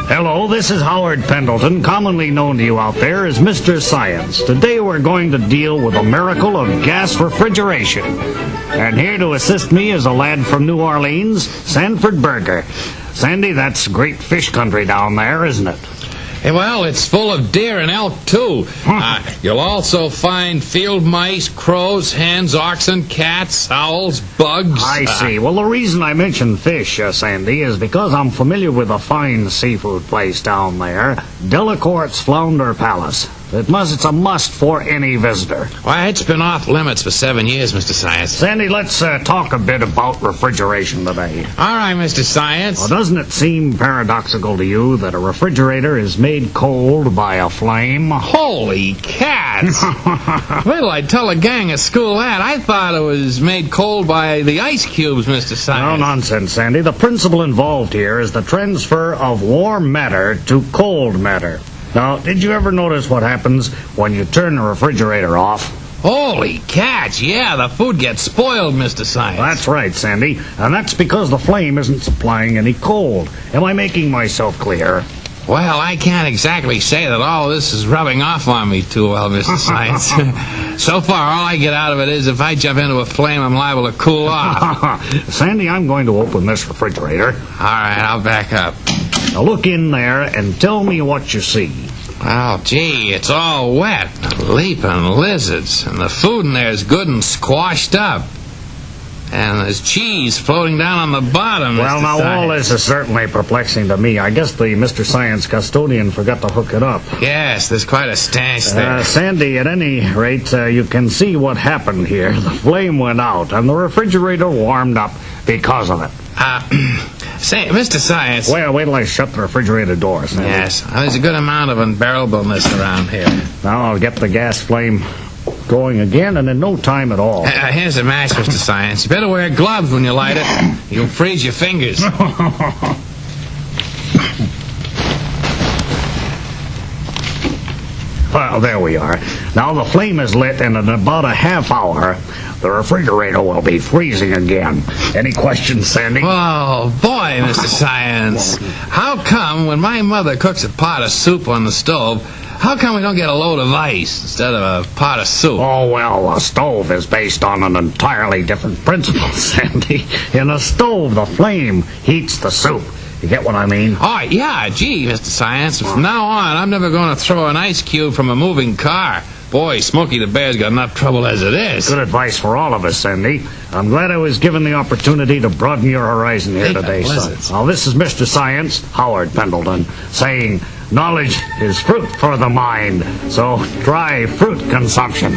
Hello, this is Howard Pendleton, commonly known to you out there as Mr. Science. Today we're going to deal with the miracle of gas refrigeration. And here to assist me is a lad from New Orleans, Sanford Berger. Sandy, that's great fish country down there, isn't it? Well, it's full of deer and elk, too. You'll also find field mice, crows, hens, oxen, cats, owls, bugs. I see. Well, the reason I mention fish, Sandy, is because I'm familiar with a fine seafood place down there, Delacorte's Flounder Palace. It's a must for any visitor. Why, it's been off limits for 7 years, Mr. Science. Sandy, let's talk a bit about refrigeration today. All right, Mr. Science. Well, doesn't it seem paradoxical to you that a refrigerator is made cold by a flame? Holy cats! Wait till I tell a gang at school that. I thought it was made cold by the ice cubes, Mr. Science. No nonsense, Sandy. The principle involved here is the transfer of warm matter to cold matter. Now, did you ever notice what happens when you turn the refrigerator off? Holy cats, yeah, the food gets spoiled, Mr. Science. That's right, Sandy. And that's because the flame isn't supplying any cold. Am I making myself clear? Well, I can't exactly say that all this is rubbing off on me too well, Mr. Science. So far, all I get out of it is if I jump into a flame, I'm liable to cool off. Sandy, I'm going to open this refrigerator. All right, I'll back up. Now look in there and tell me what you see. Oh, gee, it's all wet. Leaping lizards. And the food in there is good and squashed up. And there's cheese floating down on the bottom, Well, Mr. now, Science. all this is certainly perplexing to me. I guess the Mr. Science custodian forgot to hook it up. Yes, there's quite a stanch there. Sandy, at any rate, you can see what happened here. The flame went out, and the refrigerator warmed up because of it. Say, Mr. Science. Well, wait till I shut the refrigerator door, Sandy. Yes, there's a good amount of unbearableness around here. Now I'll get the gas flame going again, and in no time at all. Here's a match, Mr. Science. You better wear gloves when you light it. You'll freeze your fingers. Well, there we are. Now the flame is lit, and in about a half hour, the refrigerator will be freezing again. Any questions, Sandy? Oh, boy, Mr. Science. How come when my mother cooks a pot of soup on the stove, how come we don't get a load of ice instead of a pot of soup? Oh, well, a stove is based on an entirely different principle, Sandy. In a stove, the flame heats the soup. You get what I mean? Oh, yeah, gee, Mr. Science. From now on, I'm never going to throw an ice cube from a moving car. Boy, Smokey the Bear's got enough trouble as it is. Good advice for all of us, Sandy. I'm glad I was given the opportunity to broaden your horizon here today, son. Now, this is Mr. Science, Howard Pendleton, saying knowledge is fruit for the mind, so try fruit consumption.